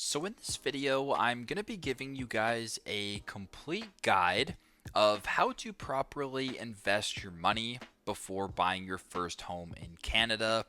So in this video, I'm going to be giving you guys a complete guide of how to properly invest your money before buying your first home in Canada.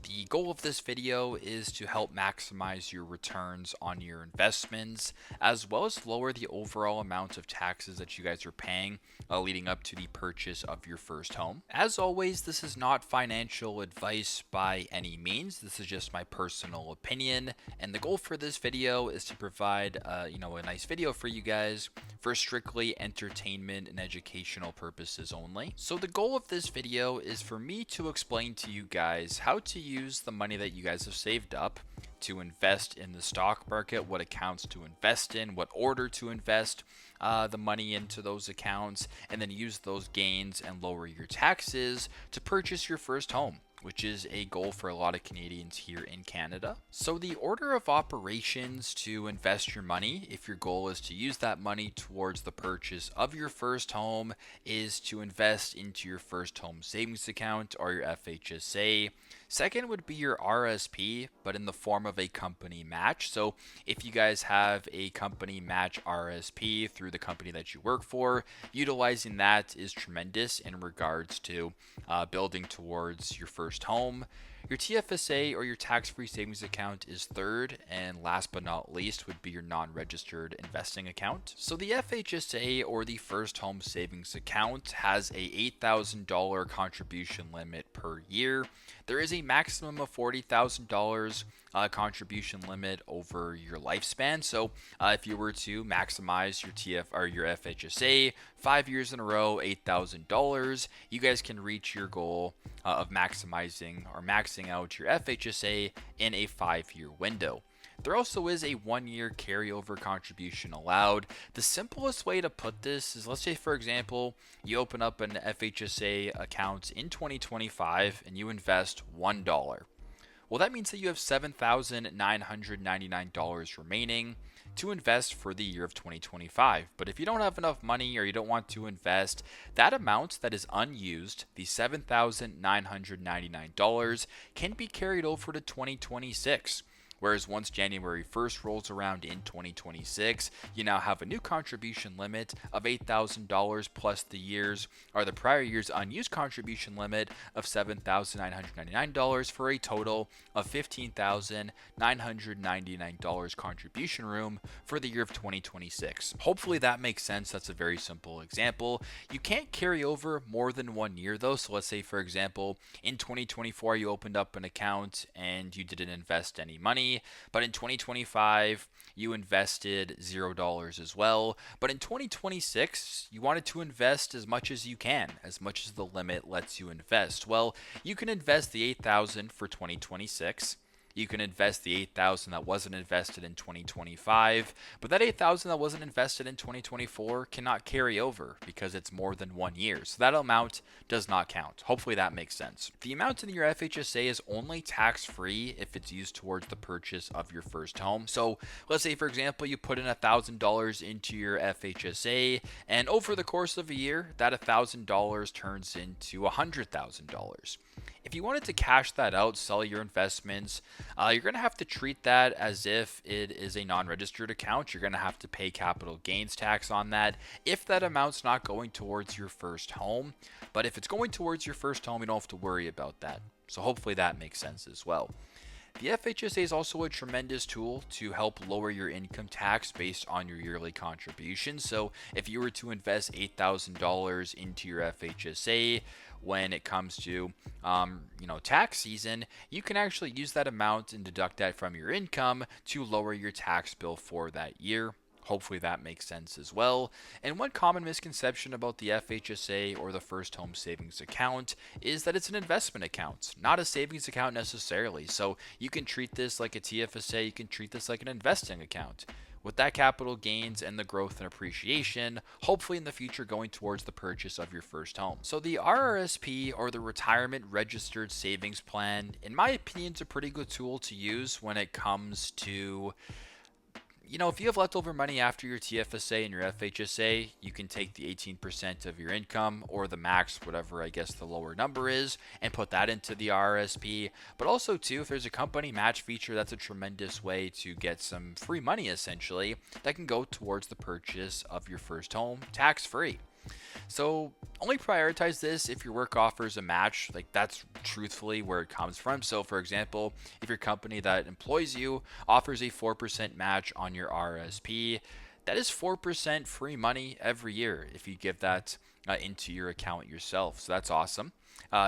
The goal of this video is to help maximize your returns on your investments, as well as lower the overall amount of taxes that you guys are paying leading up to the purchase of your first home. As always, this is not financial advice by any means. This is just my personal opinion, and the goal for this video is to provide, a nice video for you guys for strictly entertainment and educational purposes only. So the goal of this video is for me to explain to you guys how to use the money that you guys have saved up to invest in the stock market, what accounts to invest in, what order to invest the money into those accounts, and then use those gains and lower your taxes to purchase your first home, which is a goal for a lot of Canadians here in Canada. So the order of operations to invest your money, if your goal is to use that money towards the purchase of your first home, is to invest into your first home savings account or your FHSA. Second would be your RRSP, but in the form of a company match. So if you guys have a company match RRSP through the company that you work for, utilizing that is tremendous in regards to building towards your first home. Your TFSA or your tax-free savings account is third, and last but not least would be your non-registered investing account. So the FHSA or the first home savings account has a $8,000 contribution limit per year. There is a maximum of $40,000 contribution limit over your lifespan. So if you were to maximize your your FHSA 5 years in a row, $8,000, you guys can reach your goal of maximizing or maxing out your FHSA in a 5-year window. There also is a 1-year carryover contribution allowed. The simplest way to put this is, let's say for example, you open up an FHSA account in 2025 and you invest $1. Well, that means that you have $7,999 remaining to invest for the year of 2025. But if you don't have enough money or you don't want to invest, that amount that is unused, the $7,999, can be carried over to 2026. Whereas once January 1st rolls around in 2026, you now have a new contribution limit of $8,000 plus the prior year's unused contribution limit of $7,999 for a total of $15,999 contribution room for the year of 2026. Hopefully that makes sense. That's a very simple example. You can't carry over more than 1 year though. So let's say for example, in 2024 you opened up an account and you didn't invest any money. But in 2025, you invested $0 as well. But in 2026, you wanted to invest as much as you can, as much as the limit lets you invest. Well, you can invest the $8,000 for 2026. You can invest the $8,000 that wasn't invested in 2025, but that $8,000 that wasn't invested in 2024 cannot carry over because it's more than 1 year. So that amount does not count. Hopefully that makes sense. The amount in your FHSA is only tax-free if it's used towards the purchase of your first home. So let's say, for example, you put in $1,000 into your FHSA, and over the course of a year, that $1,000 turns into $100,000. If you wanted to cash that out, sell your investments, you're going to have to treat that as if it is a non-registered account. You're going to have to pay capital gains tax on that if that amount's not going towards your first home. But if it's going towards your first home, you don't have to worry about that. So hopefully that makes sense as well. The FHSA is also a tremendous tool to help lower your income tax based on your yearly contributions. So if you were to invest $8,000 into your FHSA when it comes to tax season, you can actually use that amount and deduct that from your income to lower your tax bill for that year. Hopefully that makes sense as well. And one common misconception about the FHSA or the first home savings account is that it's an investment account, not a savings account necessarily. So you can treat this like a TFSA, you can treat this like an investing account. With that capital gains and the growth and appreciation, hopefully in the future going towards the purchase of your first home. So the RRSP or the Retirement Registered Savings Plan, in my opinion, is a pretty good tool to use when it comes to if you have leftover money after your TFSA and your FHSA, you can take the 18% of your income or the max, whatever I guess the lower number is, and put that into the RRSP. But also, too, if there's a company match feature, that's a tremendous way to get some free money essentially that can go towards the purchase of your first home tax free. So only prioritize this if your work offers a match. Like, that's truthfully where it comes from. So for example, if your company that employs you offers a 4% match on your RSP, that is 4% free money every year if you give that into your account yourself. So that's awesome.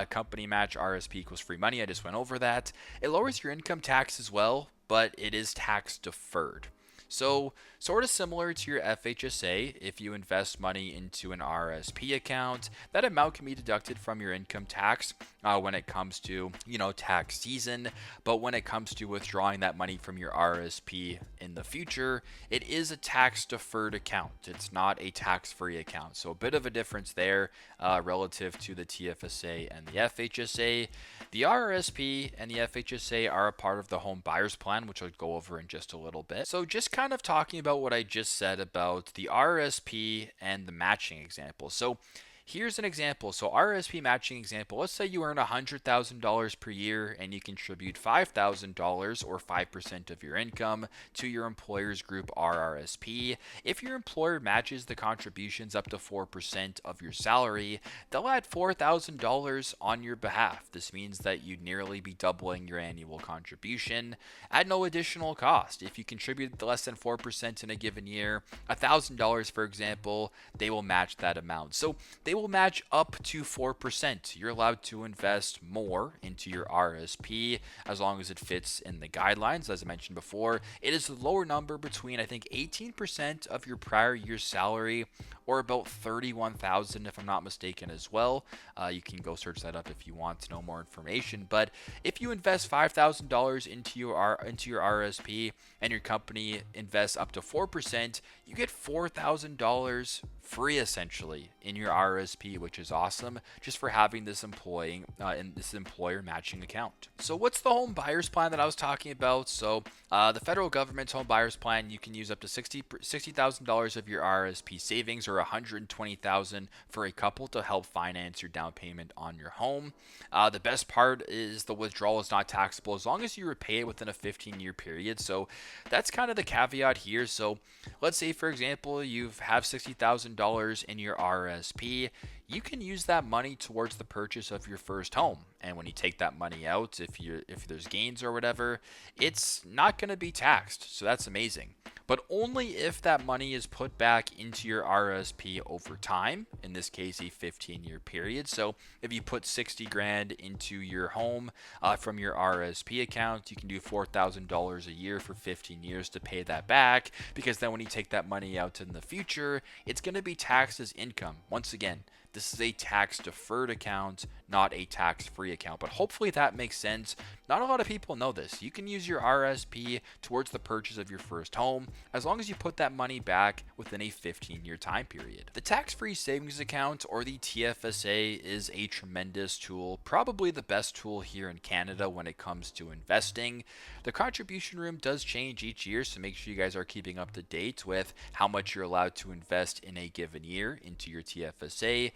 Company match RSP equals free money. I just went over that. It lowers your income tax as well, but it is tax deferred. So, sort of similar to your FHSA, if you invest money into an RSP account, that amount can be deducted from your income tax when it comes to, tax season. But when it comes to withdrawing that money from your RSP in the future, it is a tax deferred account. It's not a tax free account. So, a bit of a difference there relative to the TFSA and the FHSA. The RRSP and the FHSA are a part of the home buyers plan, which I'll go over in just a little bit. So just kind of talking about what I just said about the RRSP and the matching example. So here's an example. So RRSP matching example, let's say you earn $100,000 per year and you contribute $5,000 or 5% of your income to your employer's group RRSP. If your employer matches the contributions up to 4% of your salary, they'll add $4,000 on your behalf. This means that you'd nearly be doubling your annual contribution at no additional cost. If you contribute less than 4% in a given year, $1,000 for example, they will match that amount. So they will match up to 4%. You're allowed to invest more into your RSP as long as it fits in the guidelines. As I mentioned before, it is a lower number between, I think, 18% of your prior year's salary or about $31,000 if I'm not mistaken as well. You can go search that up if you want to know more information. But if you invest $5,000 into your RSP and your company invests up to 4%, you get $4,000 free essentially in your RSP, which is awesome just for having this employer matching account. So what's the home buyers plan that I was talking about? So the federal government's home buyers plan, you can use up to $60,000 of your RSP savings or $120,000 for a couple to help finance your down payment on your home. The best part is the withdrawal is not taxable as long as you repay it within a 15-year period. So that's kind of the caveat here. So let's say, for example, you have $60,000 in your RSP. You can use that money towards the purchase of your first home. And when you take that money out, if there's gains or whatever, it's not going to be taxed. So that's amazing. But only if that money is put back into your RSP over time, in this case a 15-year period. So if you put 60 grand into your home from your RSP account, you can do $4,000 a year for 15 years to pay that back, because then when you take that money out in the future, it's going to be taxed as income. Once again, this is a tax deferred account, not a tax free account. But hopefully that makes sense. Not a lot of people know this. You can use your RSP towards the purchase of your first home as long as you put that money back within a 15-year time period. The tax-free savings account, or the TFSA, is a tremendous tool, probably the best tool here in Canada when it comes to investing. The contribution room does change each year, so make sure you guys are keeping up to date with how much you're allowed to invest in a given year into your TFSA.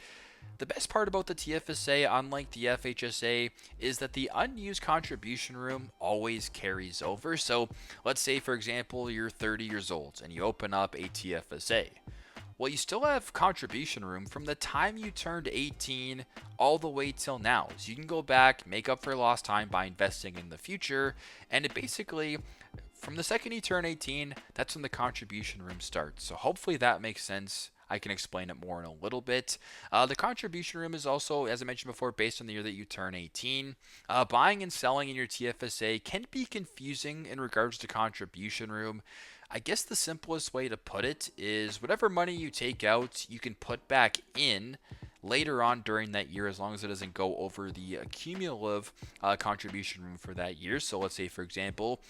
The best part about the TFSA, unlike the FHSA, is that the unused contribution room always carries over. So let's say, for example, you're 30 years old and you open up a TFSA. Well, you still have contribution room from the time you turned 18 all the way till now. So you can go back, make up for lost time by investing in the future, and it basically, from the second you turn 18, that's when the contribution room starts. So hopefully that makes sense. I can explain it more in a little bit. The contribution room is also, as I mentioned before, based on the year that you turn 18. Buying and selling in your TFSA can be confusing in regards to contribution room. I guess the simplest way to put it is whatever money you take out, you can put back in later on during that year, as long as it doesn't go over the cumulative contribution room for that year. So let's say, for example,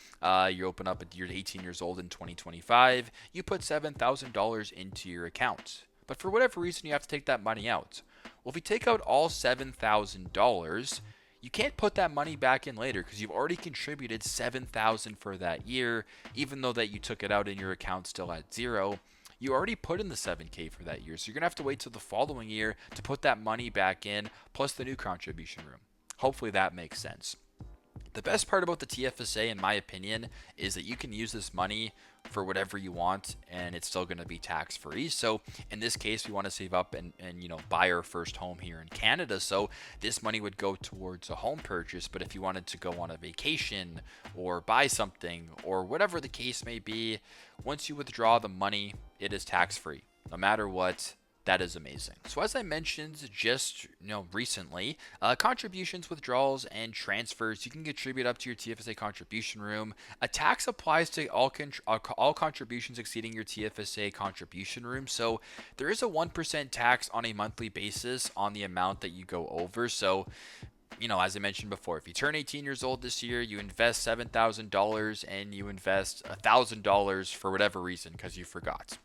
you open up at you're 18 years old in 2025, you put $7,000 into your account. But for whatever reason, you have to take that money out. Well, if you take out all $7,000, you can't put that money back in later because you've already contributed $7,000 for that year, even though that you took it out in your account still at zero. You already put in the 7K for that year, so you're gonna have to wait till the following year to put that money back in, plus the new contribution room. Hopefully that makes sense. The best part about the TFSA, in my opinion, is that you can use this money for whatever you want and it's still going to be tax free. So in this case, we want to save up and buy our first home here in Canada. So this money would go towards a home purchase. But if you wanted to go on a vacation or buy something or whatever the case may be, once you withdraw the money, it is tax free no matter what. That is amazing. So as I mentioned just recently, contributions, withdrawals, and transfers, you can contribute up to your TFSA contribution room. A tax applies to all contributions exceeding your TFSA contribution room. So there is a 1% tax on a monthly basis on the amount that you go over. So as I mentioned before, if you turn 18 years old this year, you invest $7,000 and you invest $1,000 for whatever reason because you forgot.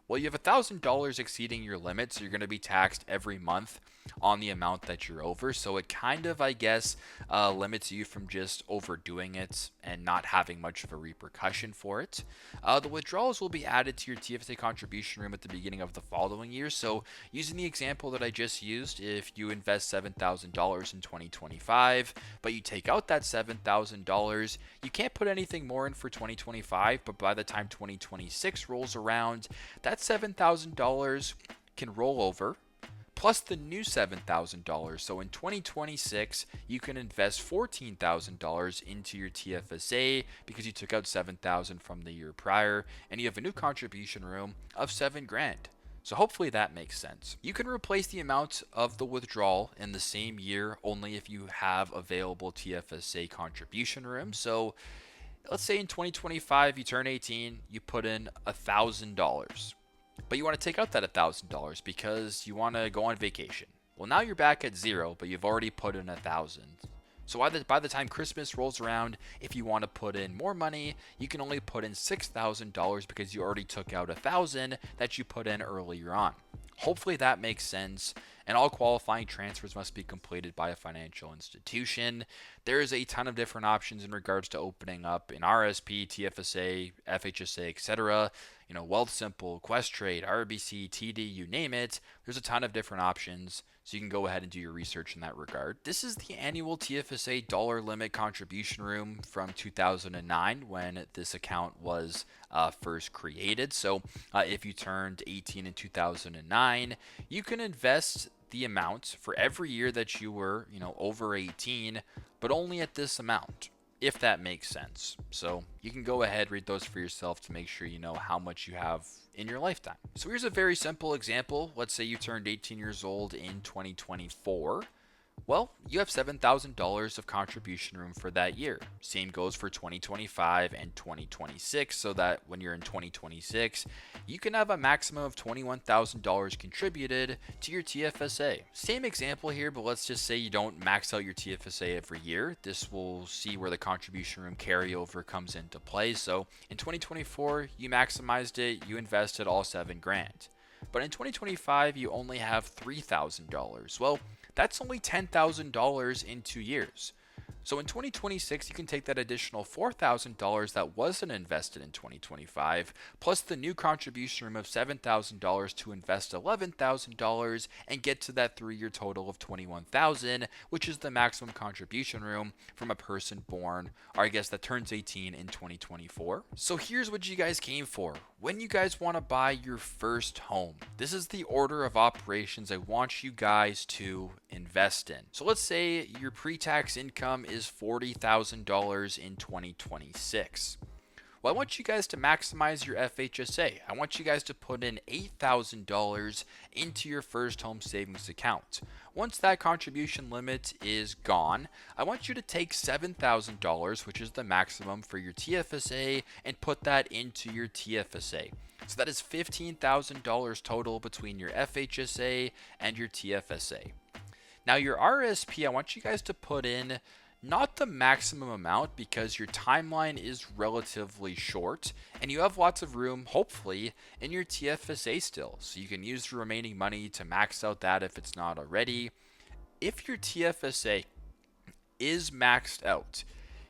Well, you have $1,000 exceeding your limit, so you're going to be taxed every month on the amount that you're over. So it kind of, I guess, limits you from just overdoing it and not having much of a repercussion for it. The withdrawals will be added to your TFSA contribution room at the beginning of the following year. So using the example that I just used, if you invest $7,000 in 2025, but you take out that $7,000, you can't put anything more in for 2025, but by the time 2026 rolls around, that $7,000 can roll over plus the new $7,000. So in 2026, you can invest $14,000 into your TFSA because you took out $7,000 from the year prior, and you have a new contribution room of $7,000. So hopefully that makes sense. You can replace the amount of the withdrawal in the same year only if you have available TFSA contribution room. So let's say in 2025 you turn 18, you put in $1,000. But you want to take out that $1,000 because you want to go on vacation. Well, now you're back at zero, but you've already put in $1,000. So by the time Christmas rolls around, if you want to put in more money, you can only put in $6,000 because you already took out $1,000 that you put in earlier on. Hopefully that makes sense. And all qualifying transfers must be completed by a financial institution. There is a ton of different options in regards to opening up an RRSP, TFSA, FHSA, etc. Wealthsimple, Questrade, RBC, TD, you name it. There's a ton of different options, so you can go ahead and do your research in that regard. This is the annual TFSA dollar limit contribution room from 2009 when this account was first created. So if you turned 18 in 2009, you can invest the amount for every year that you were, over 18, but only at this amount, if that makes sense. So you can go ahead, read those for yourself to make sure you know how much you have in your lifetime. So here's a very simple example. Let's say you turned 18 years old in 2024. Well, you have $7,000 of contribution room for that year. Same goes for 2025 and 2026, so that when you're in 2026, you can have a maximum of $21,000 contributed to your TFSA. Same example here, but let's just say you don't max out your TFSA every year. This will see where the contribution room carryover comes into play. So in 2024, you maximized it, you invested all $7,000. But in 2025, you only have $3,000. Well, that's only $10,000 in 2 years. So in 2026, you can take that additional $4,000 that wasn't invested in 2025, plus the new contribution room of $7,000 to invest $11,000 and get to that 3-year total of $21,000, which is the maximum contribution room from a person born, or I guess that turns 18 in 2024. So here's what you guys came for. When you guys want to buy your first home, this is the order of operations I want you guys to invest in. So let's say your pre-tax income is $40,000 in 2026. Well, I want you guys to maximize your FHSA. I want you guys to put in $8,000 into your first home savings account. Once that contribution limit is gone, I want you to take $7,000, which is the maximum for your TFSA, and put that into your TFSA. So that is $15,000 total between your FHSA and your TFSA. Now your RRSP, I want you guys to put in not the maximum amount because your timeline is relatively short and you have lots of room, hopefully, in your TFSA still. So you can use the remaining money to max out that if it's not already. If your TFSA is maxed out.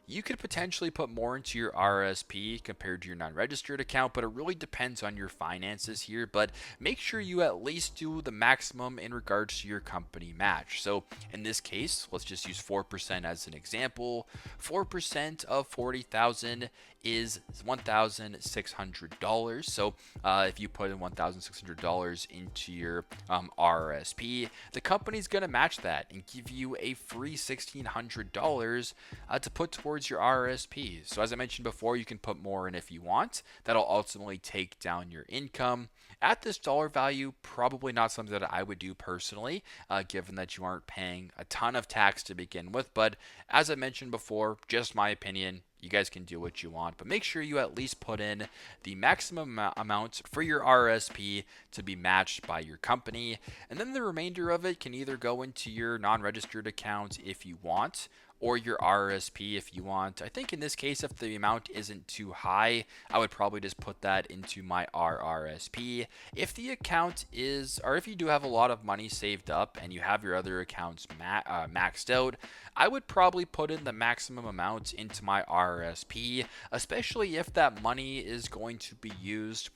You could potentially put more into your RRSP compared to your non-registered account, but it really depends on your finances here. But make sure you at least do the maximum in regards to your company match. So in this case, let's just use 4% as an example. 4% of 40,000 is $1,600. So if you put in $1,600 into your RRSP, the company's going to match that and give you a free $1,600 to put towards your RRSP. So as I mentioned before, you can put more in if you want. That'll ultimately take down your income. At this dollar value, probably not something that I would do personally, given that you aren't paying a ton of tax to begin with. But as I mentioned before, just my opinion, you guys can do what you want, but make sure you at least put in the maximum amount for your RRSP to be matched by your company. And then the remainder of it can either go into your non-registered account if you want, or your RRSP if you want. I think in this case, if the amount isn't too high, I would probably just put that into my RRSP. If the account is, or if you do have a lot of money saved up and you have your other accounts maxed out, I would probably put in the maximum amount into my RRSP, especially if that money is going to be used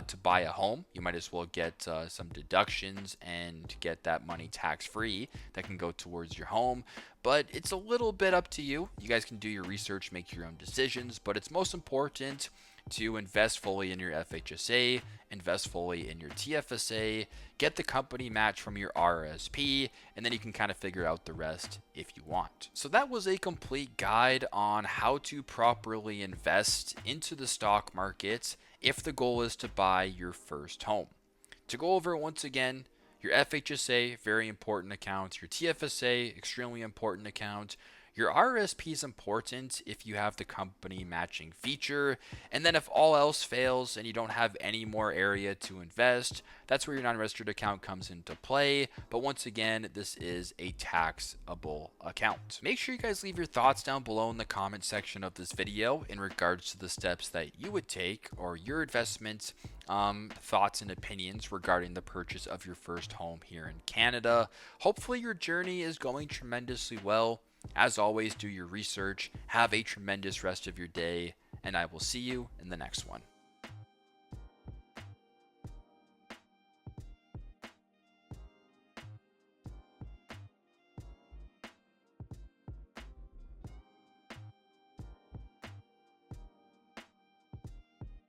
to buy a home. You might as well get some deductions and get that money tax free that can go towards your home. But it's a little bit up to you. You guys can do your research, make your own decisions, but it's most important to invest fully in your FHSA, invest fully in your TFSA, get the company match from your RRSP, and then you can kind of figure out the rest if you want. So that was a complete guide on how to properly invest into the stock market if the goal is to buy your first home. To go over it once again, your FHSA, very important account. Your TFSA, extremely important account. Your RRSP is important if you have the company matching feature. And then if all else fails and you don't have any more area to invest, that's where your non-registered account comes into play. But once again, this is a taxable account. Make sure you guys leave your thoughts down below in the comment section of this video in regards to the steps that you would take or your investment thoughts and opinions regarding the purchase of your first home here in Canada. Hopefully your journey is going tremendously well. As always, do your research, have a tremendous rest of your day, and I will see you in the next one.